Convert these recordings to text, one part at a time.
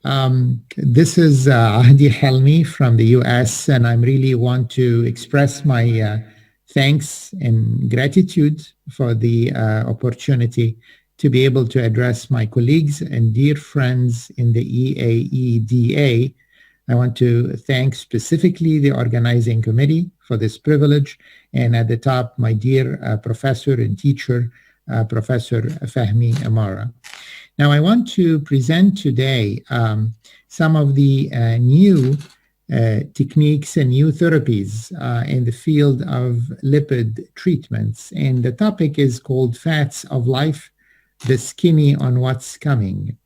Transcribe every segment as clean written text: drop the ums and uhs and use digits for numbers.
This is Ahdy Helmy from the US, and I really want to express my thanks and gratitude for the opportunity to be able to address my colleagues and dear friends in the EAEDA. I want to thank specifically the organizing committee for this privilege, and at the top, my dear professor and teacher, Professor Fahmy Amara. Now, I want to present today some of the new techniques and new therapies in the field of lipid treatments. And the topic is called Fats of Life, the Skinny on What's Coming.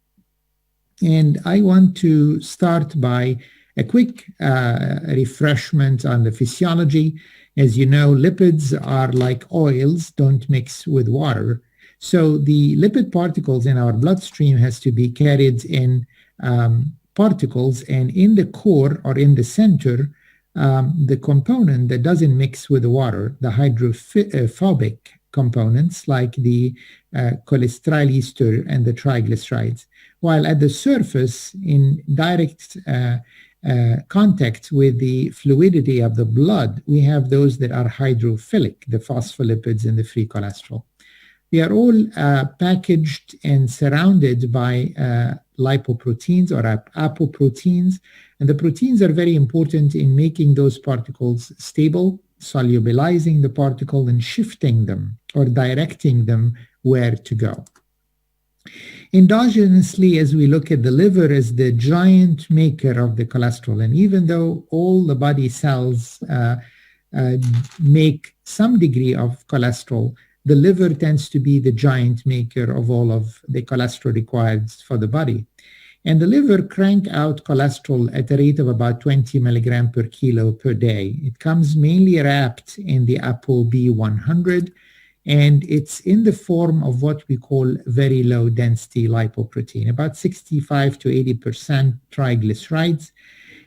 And I want to start by a quick refreshment on the physiology. As you know, lipids are like oils, don't mix with water. So the lipid particles in our bloodstream has to be carried in particles, and in the core or in the center, the component that doesn't mix with the water, the hydrophobic components like the cholesterol ester and the triglycerides, while at the surface, in direct contact with the fluidity of the blood, we have those that are hydrophilic, the phospholipids and the free cholesterol. We are all packaged and surrounded by lipoproteins or apoproteins, and the proteins are very important in making those particles stable, solubilizing the particle and shifting them or directing them where to go. Endogenously, as we look at the liver as the giant maker of the cholesterol, and even though all the body cells make some degree of cholesterol, the liver tends to be the giant maker of all of the cholesterol required for the body. And the liver crank out cholesterol at a rate of about 20 milligram per kilo per day. It comes mainly wrapped in the ApoB100, and it's in the form of what we call very low density lipoprotein, about 65 to 80% triglycerides.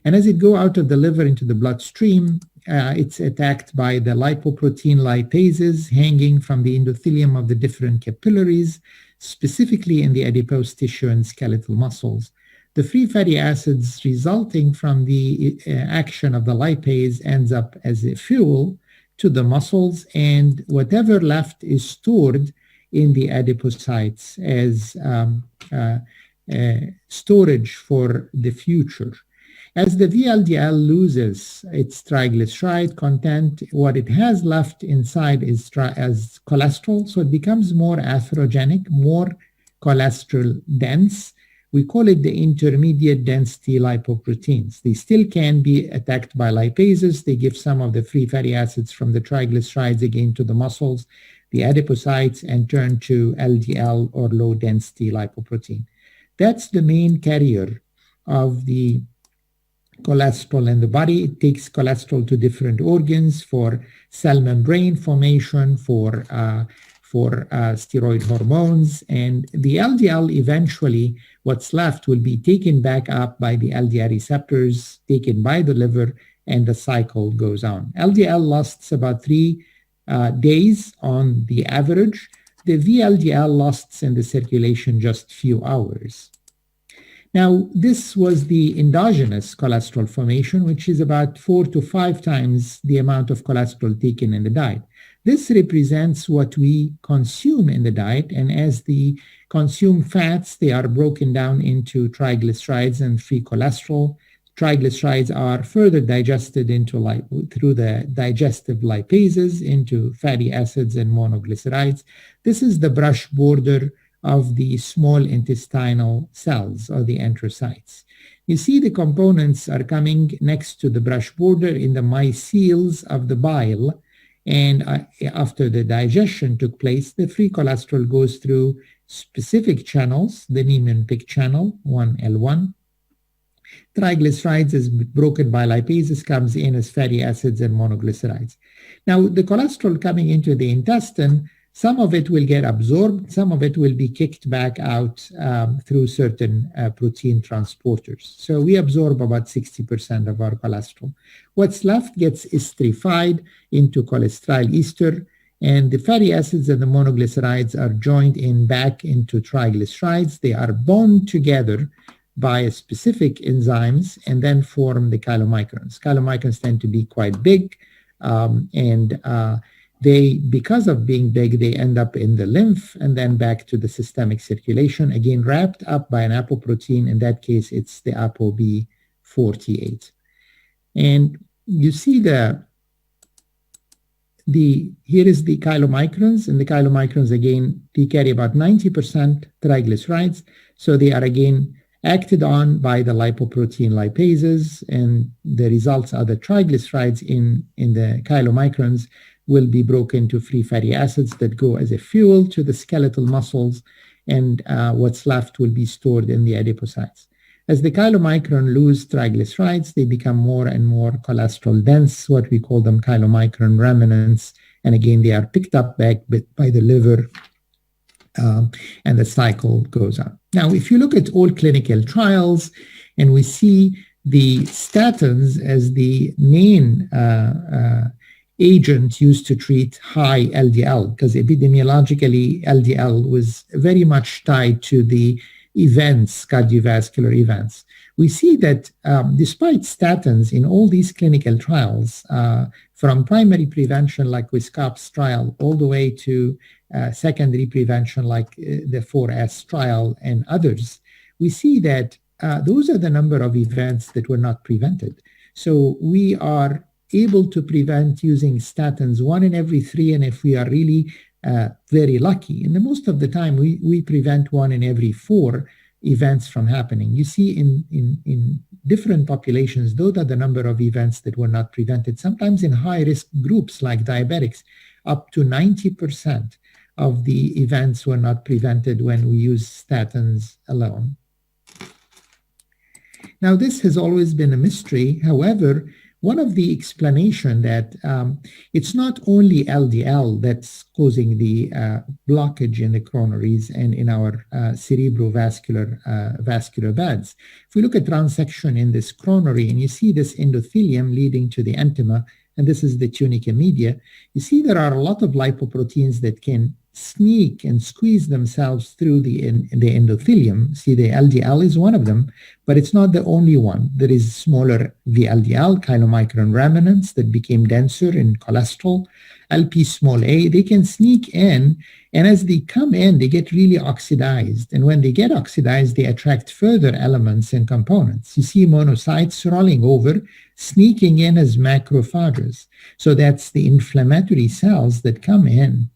And as it goes out of the liver into the bloodstream, it's attacked by the lipoprotein lipases hanging from the endothelium of the different capillaries, specifically in the adipose tissue and skeletal muscles. The free fatty acids resulting from the action of the lipase ends up as a fuel to the muscles, and whatever left is stored in the adipocytes as storage for the future. As the VLDL loses its triglyceride content, what it has left inside is as cholesterol, so it becomes more atherogenic, more cholesterol dense. We call it the intermediate density lipoproteins. They still can be attacked by lipases. They give some of the free fatty acids from the triglycerides again to the muscles, the adipocytes, and turn to LDL or low density lipoprotein. That's the main carrier of the cholesterol in the body. It takes cholesterol to different organs for cell membrane formation, for steroid hormones, and the LDL eventually, what's left will be taken back up by the LDL receptors, taken by the liver, and the cycle goes on. LDL lasts about 3 days on the average. The VLDL lasts in the circulation just few hours. Now, this was the endogenous cholesterol formation, which is about 4 to 5 times the amount of cholesterol taken in the diet. This represents what we consume in the diet, and as the consumed fats, they are broken down into triglycerides and free cholesterol. Triglycerides are further digested through the digestive lipases into fatty acids and monoglycerides. This is the brush border of the small intestinal cells or the enterocytes. You see the components are coming next to the brush border in the micelles of the bile, and after the digestion took place, the free cholesterol goes through specific channels, the Niemann-Pick channel, 1L1. Triglycerides is broken by lipases, comes in as fatty acids and monoglycerides. Now, the cholesterol coming into the intestine, some of it will get absorbed, some of it will be kicked back out through certain protein transporters. So we absorb about 60% of our cholesterol. What's left gets esterified into cholesterol ester, and the fatty acids and the monoglycerides are joined in back into triglycerides. They are bound together by specific enzymes and then form the chylomicrons. Chylomicrons tend to be quite big, and they, because of being big, they end up in the lymph and then back to the systemic circulation, again wrapped up by an apoprotein. In that case, it's the ApoB48. And you see here is the chylomicrons, and the chylomicrons, again, they carry about 90% triglycerides. So they are, again, acted on by the lipoprotein lipases, and the results are the triglycerides in the chylomicrons will be broken to free fatty acids that go as a fuel to the skeletal muscles, and what's left will be stored in the adipocytes. As the chylomicron lose triglycerides, they become more and more cholesterol dense, what we call them chylomicron remnants. And again, they are picked up back by the liver, and the cycle goes on. Now, if you look at all clinical trials, and we see the statins as the main agent used to treat high LDL, because epidemiologically, LDL was very much tied to the events, cardiovascular events. We see that despite statins in all these clinical trials, from primary prevention like with COPS trial all the way to secondary prevention like the 4S trial and others, we see that those are the number of events that were not prevented. So we are able to prevent using statins 1 in every 3, and if we are really very lucky, and most of the time we prevent 1 in every 4 events from happening. You see in different populations, those are the number of events that were not prevented. Sometimes in high-risk groups like diabetics, up to 90% of the events were not prevented when we use statins alone. Now, this has always been a mystery. However, one of the explanation that it's not only LDL that's causing the blockage in the coronaries and in our cerebrovascular vascular beds. If we look at transection in this coronary and you see this endothelium leading to the intima, and this is the tunica media, you see there are a lot of lipoproteins that can sneak and squeeze themselves through the endothelium. See, the LDL is one of them, but it's not the only one. There is smaller VLDL, chylomicron remnants that became denser in cholesterol, LP small a, they can sneak in, and as they come in, they get really oxidized. And when they get oxidized, they attract further elements and components. You see monocytes rolling over, sneaking in as macrophages. So that's the inflammatory cells that come in.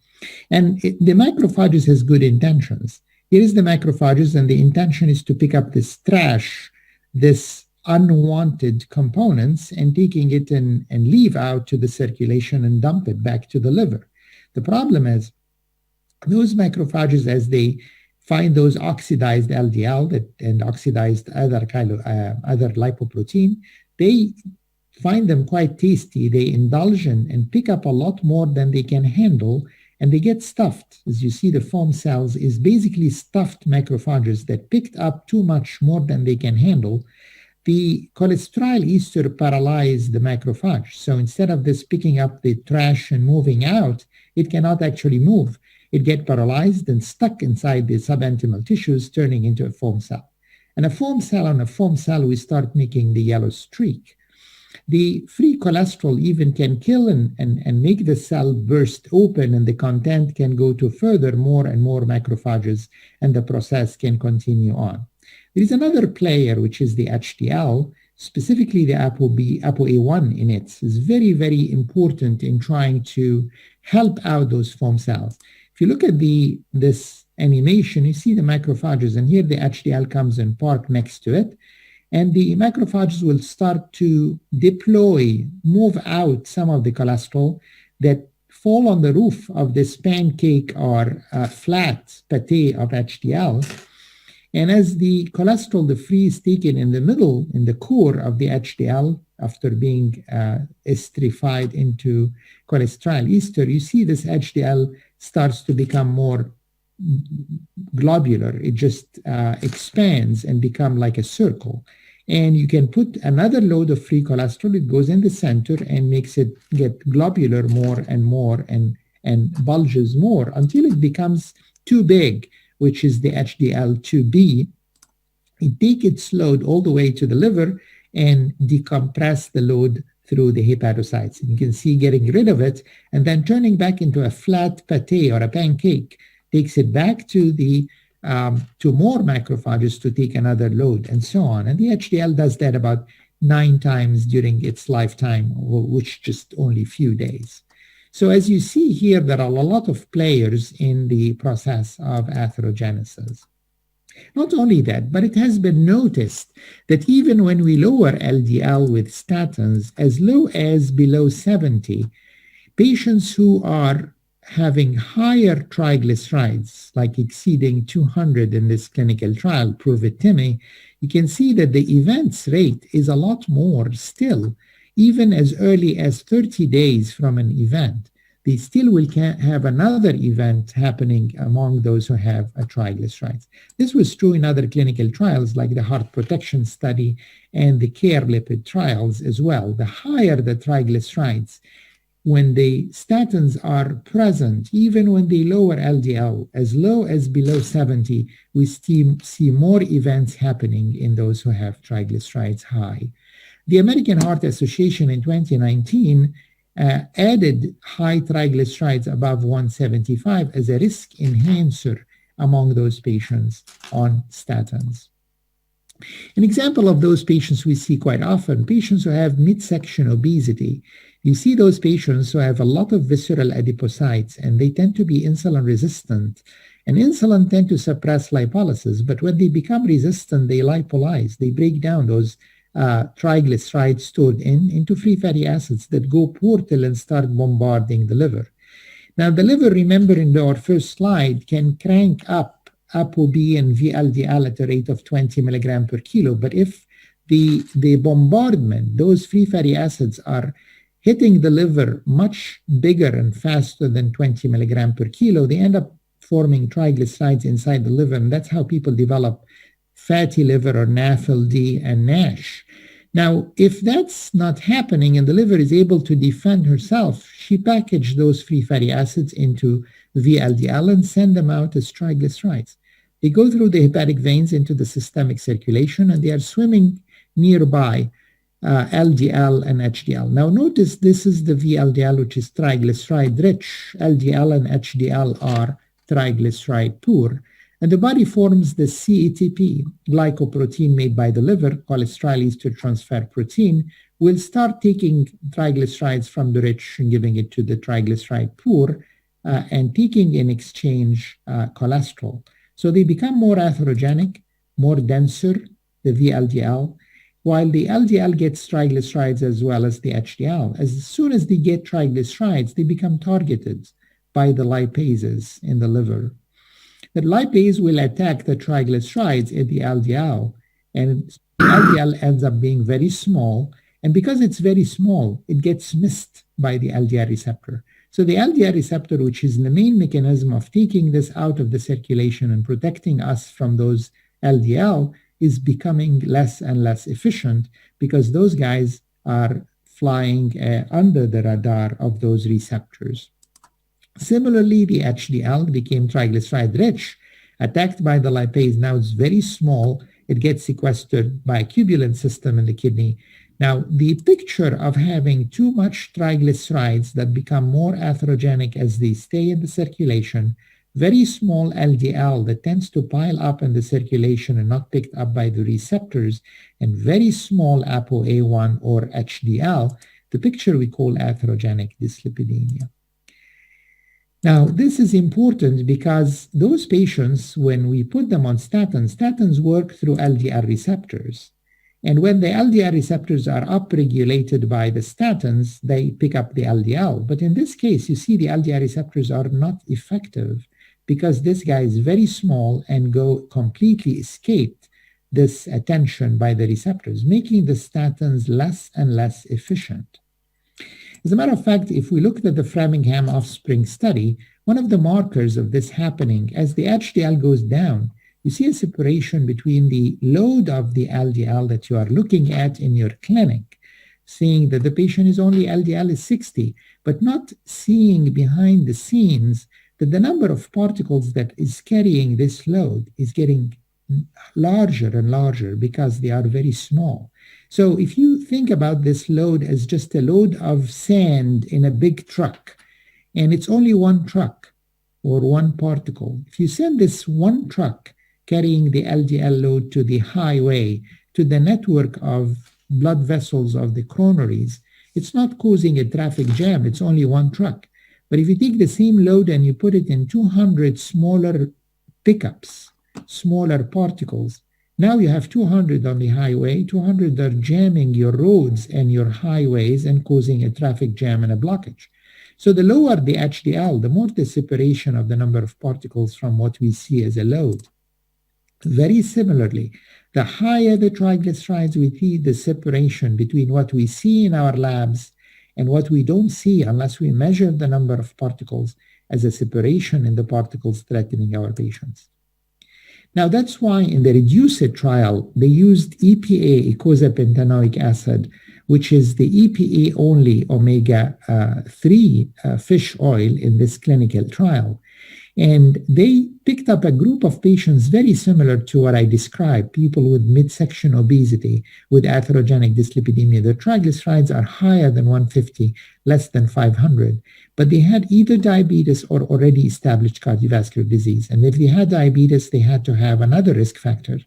And the macrophages has good intentions. Here is the macrophages, and the intention is to pick up this trash, this unwanted components, and taking it and leave out to the circulation and dump it back to the liver. The problem is those macrophages, as they find those oxidized LDL and oxidized other lipoprotein, they find them quite tasty. They indulge in and pick up a lot more than they can handle, and they get stuffed. As you see, the foam cells is basically stuffed macrophages that picked up too much more than they can handle. The cholesterol ester paralyzed the macrophage. So instead of this picking up the trash and moving out, it cannot actually move. It gets paralyzed and stuck inside the subintimal tissues, turning into a foam cell. And a foam cell on a foam cell, we start making the yellow streak. The free cholesterol even can kill and make the cell burst open, and the content can go to further more and more macrophages, and the process can continue on. There is another player, which is the HDL, specifically the ApoA1 in it, is very, very important in trying to help out those foam cells. If you look at this animation, you see the macrophages, and here the HDL comes and park next to it. And the macrophages will start to deploy, move out some of the cholesterol that fall on the roof of this pancake or flat pate of HDL. And as the cholesterol, the free is taken in the middle, in the core of the HDL, after being esterified into cholesterol ester, you see this HDL starts to become more globular. It just expands and become like a circle. And you can put another load of free cholesterol, it goes in the center and makes it get globular more and more and bulges more until it becomes too big, which is the HDL2B. it take its load all the way to the liver and decompress the load through the hepatocytes. And you can see getting rid of it and then turning back into a flat pate or a pancake takes it back to the to more macrophages to take another load and so on. And the HDL does that about 9 times during its lifetime, which just only a few days. So as you see here, there are a lot of players in the process of atherogenesis. Not only that, but it has been noticed that even when we lower LDL with statins as low as below 70, patients who are having higher triglycerides, like exceeding 200 in this clinical trial, prove it Timmy, you can see that the events rate is a lot more still, even as early as 30 days from an event. They still will have another event happening among those who have a triglycerides. This was true in other clinical trials like the heart protection study and the care lipid trials as well. The higher the triglycerides, when the statins are present, even when they lower LDL as low as below 70, we see more events happening in those who have triglycerides high. The American Heart Association in 2019 added high triglycerides above 175 as a risk enhancer among those patients on statins. An example of those patients we see quite often, patients who have midsection obesity. You see those patients who have a lot of visceral adipocytes and they tend to be insulin resistant. And insulin tend to suppress lipolysis, but when they become resistant, they lipolyze. They break down those triglycerides stored into free fatty acids that go portal and start bombarding the liver. Now, the liver, remember in our first slide, can crank up ApoB and VLDL at a rate of 20 milligram per kilo. But if the bombardment, those free fatty acids are hitting the liver much bigger and faster than 20 milligram per kilo, they end up forming triglycerides inside the liver. And that's how people develop fatty liver or NAFLD and NASH. Now, if that's not happening and the liver is able to defend herself, she packaged those free fatty acids into VLDL and send them out as triglycerides. They go through the hepatic veins into the systemic circulation and they are swimming nearby LDL and HDL. Now notice this is the VLDL, which is triglyceride rich. LDL and HDL are triglyceride poor. And the body forms the CETP, glycoprotein made by the liver, cholesterol ester transfer protein, will start taking triglycerides from the rich and giving it to the triglyceride poor and taking in exchange cholesterol. So they become more atherogenic, more denser, the VLDL, while the LDL gets triglycerides as well as the HDL. As soon as they get triglycerides, they become targeted by the lipases in the liver. The lipase will attack the triglycerides in the LDL, and the LDL ends up being very small. And because it's very small, it gets missed by the LDL receptor. So the LDL receptor, which is the main mechanism of taking this out of the circulation and protecting us from those LDL, is becoming less and less efficient because those guys are flying under the radar of those receptors. Similarly, the HDL became triglyceride rich, attacked by the lipase. Now it's very small. It gets sequestered by a tubulin system in the kidney. Now, the picture of having too much triglycerides that become more atherogenic as they stay in the circulation, very small LDL that tends to pile up in the circulation and not picked up by the receptors, and very small ApoA1 or HDL, the picture we call atherogenic dyslipidemia. Now, this is important because those patients, when we put them on statins, statins work through LDL receptors. And when the LDL receptors are upregulated by the statins, they pick up the LDL. But in this case, you see the LDL receptors are not effective because this guy is very small and completely escaped this attention by the receptors, making the statins less and less efficient. As a matter of fact, if we look at the Framingham offspring study, one of the markers of this happening, as the HDL goes down, you see a separation between the load of the LDL that you are looking at in your clinic, seeing that the patient is only LDL is 60, but not seeing behind the scenes that the number of particles that is carrying this load is getting larger and larger because they are very small. So if you think about this load as just a load of sand in a big truck, and it's only one truck or one particle, if you send this one truck carrying the LDL load to the highway, to the network of blood vessels of the coronaries, it's not causing a traffic jam. It's only one truck. But if you take the same load and you put it in 200 smaller pickups, smaller particles, now you have 200 on the highway, 200 are jamming your roads and your highways and causing a traffic jam and a blockage. So the lower the HDL, the more the separation of the number of particles from what we see as a load. Very similarly, the higher the triglycerides, we see the separation between what we see in our labs and what we don't see unless we measure the number of particles as a separation in the particles threatening our patients. Now, that's why in the REDUCE-IT trial, they used EPA, eicosapentaenoic acid, which is the EPA-only omega-3 fish oil in this clinical trial. And they picked up a group of patients very similar to what I described, people with midsection obesity, with atherogenic dyslipidemia. Their triglycerides are higher than 150, less than 500, but they had either diabetes or already established cardiovascular disease. And if they had diabetes, they had to have another risk factor.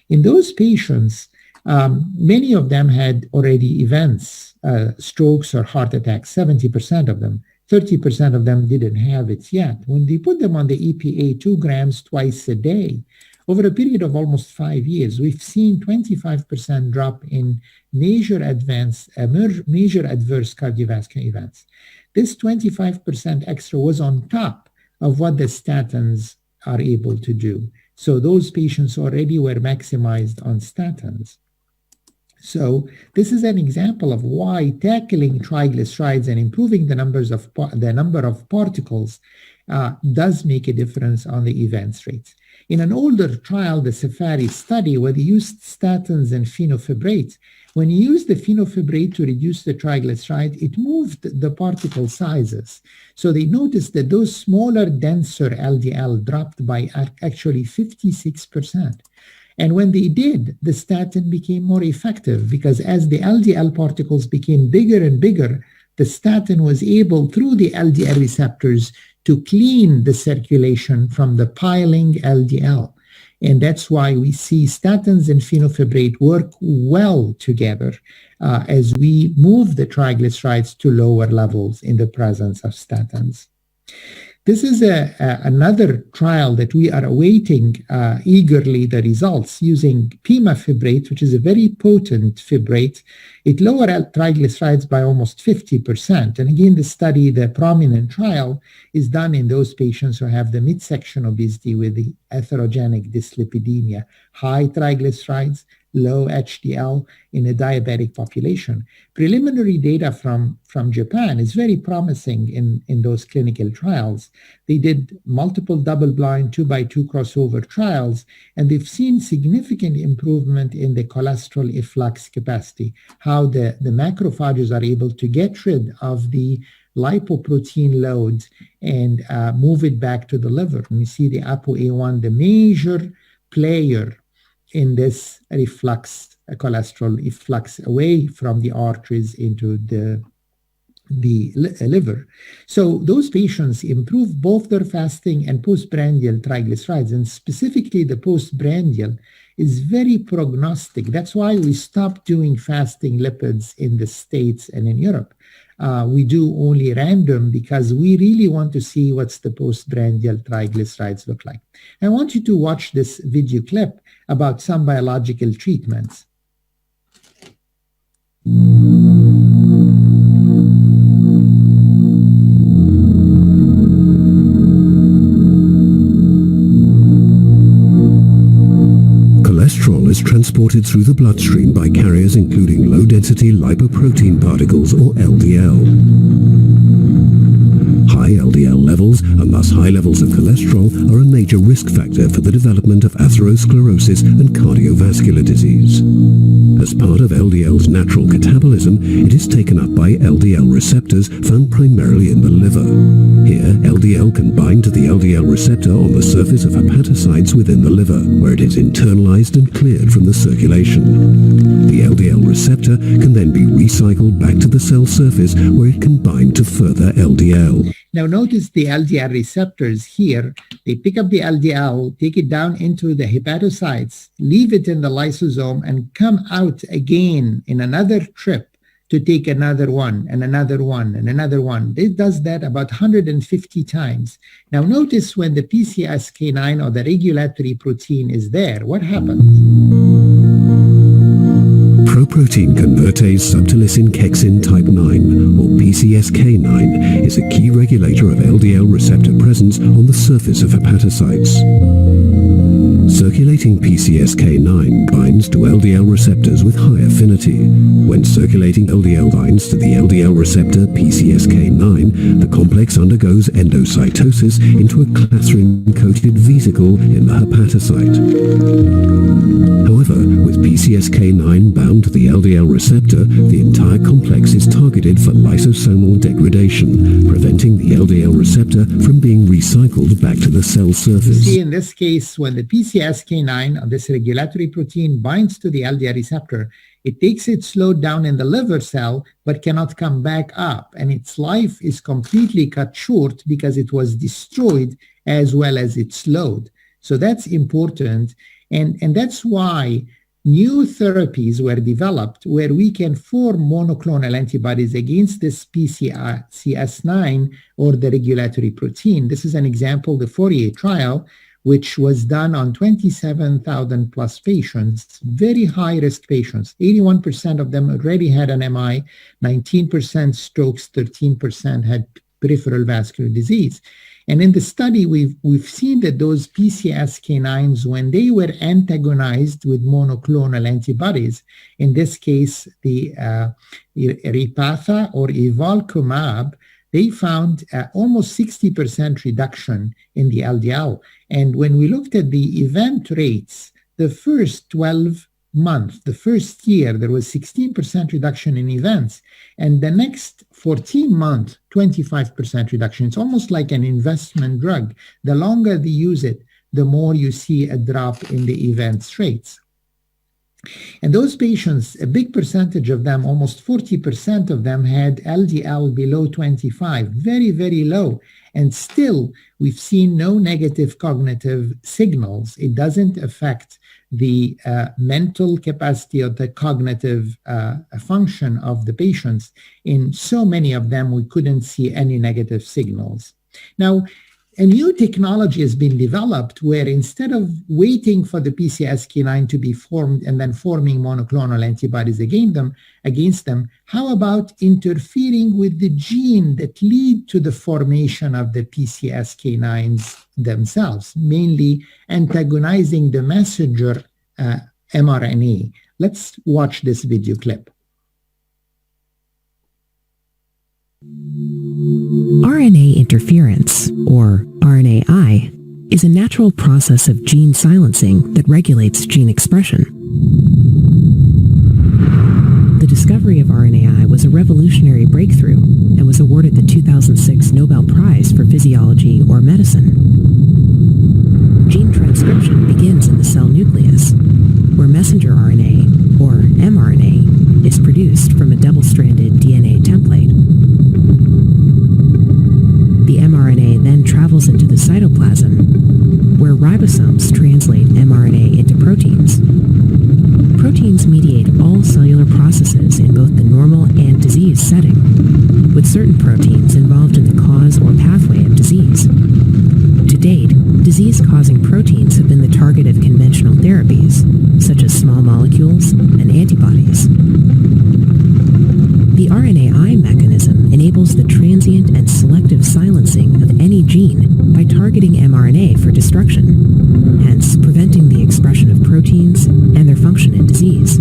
In those patients, many of them had already events, strokes or heart attacks, 70% of them. 30% of them didn't have it yet. When they put them on the EPA 2 grams twice a day, over a period of almost 5 years, we've seen 25% drop in major adverse cardiovascular events. This 25% extra was on top of what the statins are able to do. So those patients already were maximized on statins. So this is an example of why tackling triglycerides and improving the number of particles does make a difference on the events rates. In an older trial, the Safari study, where they used statins and fenofibrate, when you use the fenofibrate to reduce the triglyceride, it moved the particle sizes. So they noticed that those smaller, denser LDL dropped by actually 56%. And when they did, the statin became more effective because as the LDL particles became bigger and bigger, the statin was able, through the LDL receptors, to clean the circulation from the piling LDL. And that's why we see statins and fenofibrate work well together as we move the triglycerides to lower levels in the presence of statins. This is another trial that we are awaiting eagerly the results using pimafibrate, which is a very potent fibrate. It lowered triglycerides by almost 50%. And again, the study, the prominent trial, is done in those patients who have the midsection obesity with the atherogenic dyslipidemia, high triglycerides, low HDL in a diabetic population. Preliminary data from Japan is very promising in those clinical trials. They did multiple double-blind 2x2 crossover trials, and they've seen significant improvement in the cholesterol efflux capacity, how the macrophages are able to get rid of the lipoprotein load and move it back to the liver. And we see the ApoA1, the major player in this cholesterol efflux away from the arteries into the liver. So those patients improve both their fasting and postprandial triglycerides, and specifically the postprandial is very prognostic. That's why we stopped doing fasting lipids in the States and in Europe. We do only random because we really want to see what's the postprandial triglycerides look like. I want you to watch this video clip about some biological treatments. Cholesterol is transported through the bloodstream by carriers including low-density lipoprotein particles, or LDL. High LDL levels, and thus high levels of cholesterol, are a major risk factor for the development of atherosclerosis and cardiovascular disease. As part part of LDL's natural catabolism, it is taken up by LDL receptors found primarily in the liver. Here, LDL can bind to the LDL receptor on the surface of hepatocytes within the liver, where it is internalized and cleared from the circulation. The LDL receptor can then be recycled back to the cell surface, where it can bind to further LDL. Now notice the LDL receptors here. They pick up the LDL, take it down into the hepatocytes, leave it in the lysosome, and come out again in another trip to take another one and another one and another one. It does that about 150 times. Now notice when the PCSK9 or the regulatory protein is there, what happens? Proprotein convertase subtilisin kexin type 9, or PCSK9, is a key regulator of LDL receptor presence on the surface of hepatocytes. Circulating PCSK9 binds to LDL receptors with high affinity. When circulating LDL binds to the LDL receptor PCSK9, the complex undergoes endocytosis into a clathrin-coated vesicle in the hepatocyte. However, with PCSK9 bound to the LDL receptor, the entire complex is targeted for lysosomal degradation, preventing the LDL receptor from being recycled back to the cell surface. See, in this case, when the PCSK9, this regulatory protein, binds to the LDL receptor, it takes it slowed down in the liver cell, but cannot come back up. And its life is completely cut short because it was destroyed as well as it's slowed. So that's important. And that's why new therapies were developed where we can form monoclonal antibodies against this PCSK9 or the regulatory protein. This is an example, the Fourier trial, which was done on 27,000 plus patients, very high-risk patients. 81% of them already had an MI, 19% strokes, 13% had peripheral vascular disease. And in the study, we've seen that those PCSK9s, when they were antagonized with monoclonal antibodies, in this case, the Repatha or evolocumab, they found almost 60% reduction in the LDL. And when we looked at the event rates, the first 12 months, the first year, there was 16% reduction in events. And the next 14 months, 25% reduction. It's almost like an investment drug. The longer they use it, the more you see a drop in the events rates. And those patients, a big percentage of them, almost 40% of them, had LDL below 25, very, very low. And still, we've seen no negative cognitive signals. It doesn't affect the mental capacity or the cognitive function of the patients. In so many of them, we couldn't see any negative signals. Now, a new technology has been developed where instead of waiting for the PCSK9 to be formed and then forming monoclonal antibodies against them, how about interfering with the gene that lead to the formation of the PCSK9s themselves, mainly antagonizing the messenger mRNA. Let's watch this video clip. RNA interference, or RNAi, is a natural process of gene silencing that regulates gene expression. The discovery of RNAi was a revolutionary breakthrough and was awarded the 2006 Nobel Prize for Physiology or Medicine. Gene transcription begins in the cell nucleus, where messenger RNA, or mRNA, is produced from a double-stranded DNA template. The mRNA then travels into the cytoplasm, where ribosomes translate mRNA into proteins. Proteins mediate all cellular processes in both the normal and disease setting, with certain proteins involved in the cause or pathway of disease. To date, disease-causing proteins have been the target of conventional therapies, such as small molecules and antibodies. The RNAi mechanism enables the transient and selective silencing of any gene by targeting mRNA for destruction, hence preventing the expression of proteins and their function in disease.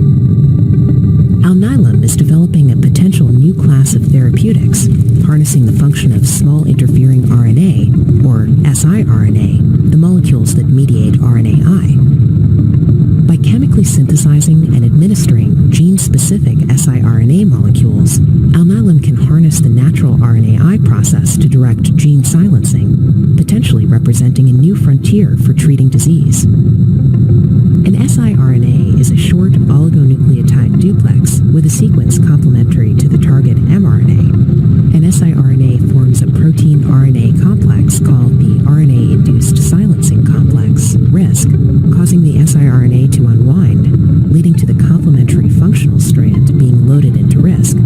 Alnylam is developing a potential new class of therapeutics, harnessing the function of small interfering RNA, or siRNA, the molecules that mediate RNAi. By chemically synthesizing and administering gene specific siRNA molecules, Alnylam can harness the natural RNAi process to direct gene silencing, potentially representing a new frontier for treating disease. An siRNA is a short oligonucleotide duplex with a sequence complementary to the target mRNA. An siRNA forms a protein-RNA complex called the RNA-induced silencing complex, RISC, causing the siRNA to unwind, leading to the complementary functional strand being loaded into RISC.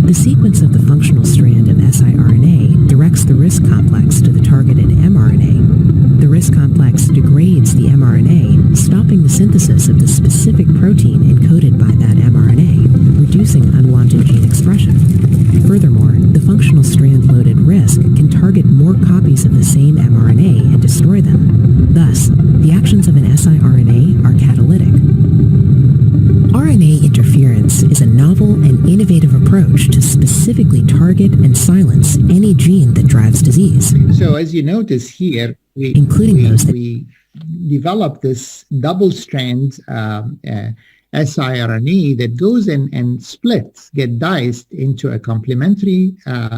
The sequence of the functional strand of siRNA directs the RISC complex to the targeted mRNA. The RISC complex degrades the mRNA, stopping the synthesis of the specific protein encoded by that mRNA, reducing unwanted gene expression. Furthermore, the functional strand-loaded RISC can target more copies of the same mRNA and destroy them. Thus, the actions of an siRNA are catalytic. RNA interference is a novel and innovative approach to specifically target and silence any gene that drives disease. So as you notice here, we developed this double-strand siRNA that goes in and splits, get diced into a complementary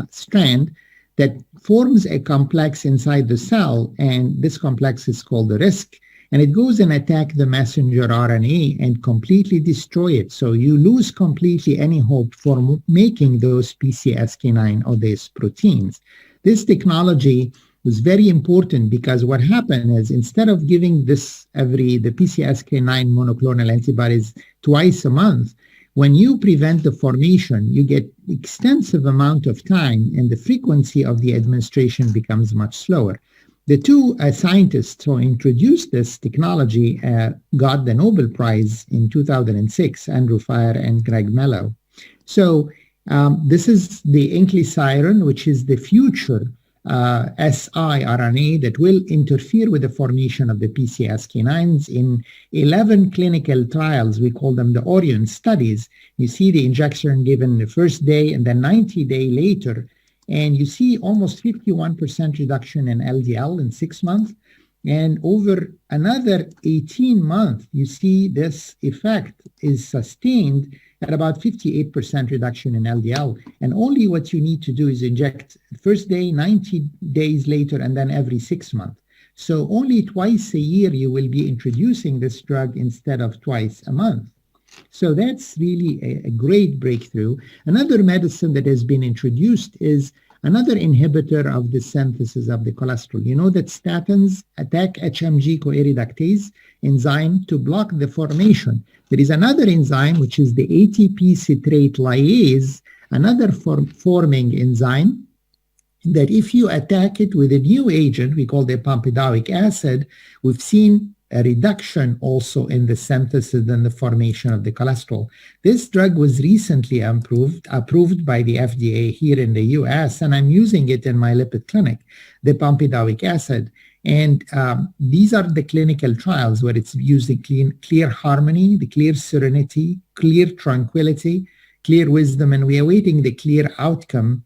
strand that forms a complex inside the cell, and this complex is called the RISC, and it goes and attack the messenger RNA and completely destroy it. So you lose completely any hope for making those PCSK9 or these proteins. This technology was very important because what happened is instead of giving the PCSK9 monoclonal antibodies twice a month, when you prevent the formation, you get extensive amount of time and the frequency of the administration becomes much slower. The two scientists who introduced this technology got the Nobel Prize in 2006, Andrew Fire and Greg Mello. So this is the inclisiran, which is the future siRNA that will interfere with the formation of the PCSK9s in 11 clinical trials. We call them the Orion studies. You see the injection given the first day and then 90 days later, and you see almost 51% reduction in LDL in 6 months. And over another 18 months, you see this effect is sustained at about 58% reduction in LDL. And only what you need to do is inject first day, 90 days later, and then every 6 months. So only twice a year you will be introducing this drug instead of twice a month. So that's really a great breakthrough. Another medicine that has been introduced is another inhibitor of the synthesis of the cholesterol. You know that statins attack HMG coreductase enzyme to block the formation. There is another enzyme, which is the ATP citrate lyase, another forming enzyme, that if you attack it with a new agent, we call the pampidoic acid, we've seen a reduction also in the synthesis and the formation of the cholesterol. This drug was recently approved by the FDA here in the US, and I'm using it in my lipid clinic, the pampidoic acid. And these are the clinical trials where it's using clear harmony, the clear serenity, clear tranquility, clear wisdom, and we are awaiting the clear outcome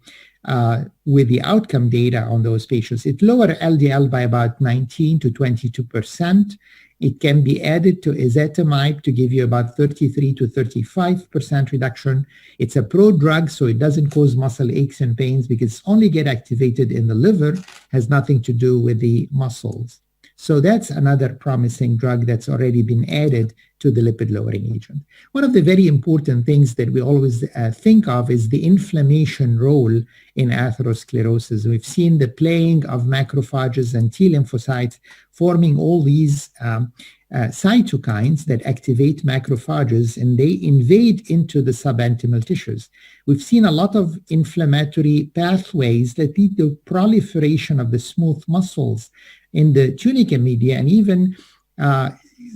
with the outcome data on those patients. It lowered LDL by about 19 to 22%. It can be added to ezetimibe to give you about 33 to 35% reduction. It's a pro-drug, so it doesn't cause muscle aches and pains because it's only get activated in the liver, has nothing to do with the muscles. So that's another promising drug that's already been added to the lipid-lowering agent. One of the very important things that we always think of is the inflammation role in atherosclerosis. We've seen the playing of macrophages and T lymphocytes forming all these cytokines that activate macrophages, and they invade into the subintimal tissues. We've seen a lot of inflammatory pathways that lead to proliferation of the smooth muscles in the tunica media, and even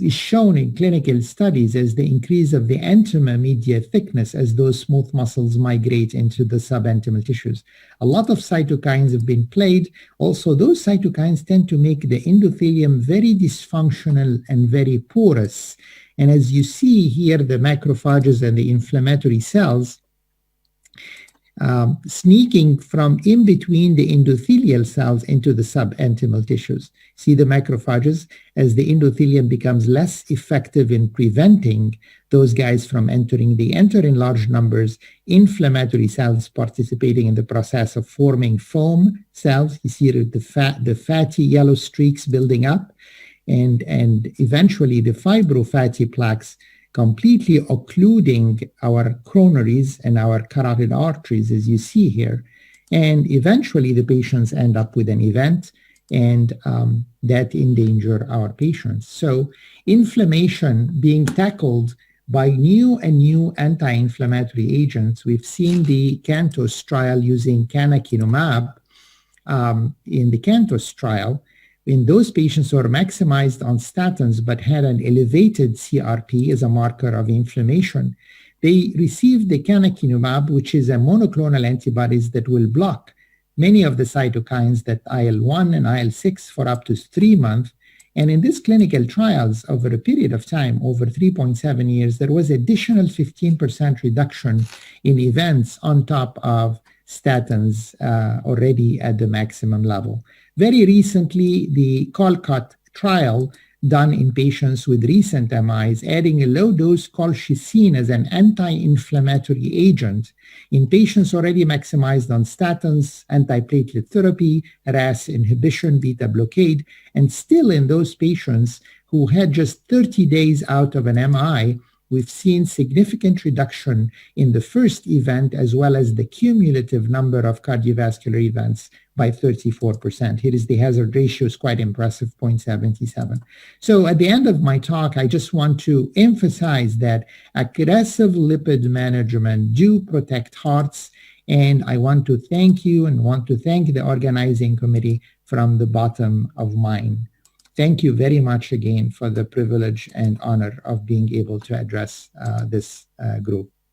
is shown in clinical studies as the increase of the intima media thickness as those smooth muscles migrate into the subintimal tissues. A lot of cytokines have been played. Also, those cytokines tend to make the endothelium very dysfunctional and very porous. And as you see here, the macrophages and the inflammatory cells sneaking from in between the endothelial cells into the subentemal tissues. See the macrophages, as the endothelium becomes less effective in preventing those guys from entering. They enter in large numbers, inflammatory cells participating in the process of forming foam cells. You see the fatty yellow streaks building up, and eventually the fibrofatty plaques completely occluding our coronaries and our carotid arteries, as you see here. And eventually the patients end up with an event, and that endanger our patients. So inflammation being tackled by new anti-inflammatory agents. We've seen the CANTOS trial using canakinumab in the CANTOS trial. In those patients who are maximized on statins but had an elevated CRP as a marker of inflammation, they received the canakinumab, which is a monoclonal antibodies that will block many of the cytokines, that IL-1 and IL-6, for up to 3 months. And in these clinical trials, over a period of time, over 3.7 years, there was additional 15% reduction in events on top of statins already at the maximum level. Very recently, the Colcott trial done in patients with recent MIs, adding a low-dose colchicine as an anti-inflammatory agent in patients already maximized on statins, antiplatelet therapy, RAS inhibition, beta blockade, and still in those patients who had just 30 days out of an MI, we've seen significant reduction in the first event as well as the cumulative number of cardiovascular events by 34%. Here is the hazard ratio, is quite impressive, 0.77. So at the end of my talk, I just want to emphasize that aggressive lipid management do protect hearts. And I want to thank you and want to thank the organizing committee from the bottom of mine. Thank you very much again for the privilege and honor of being able to address this group.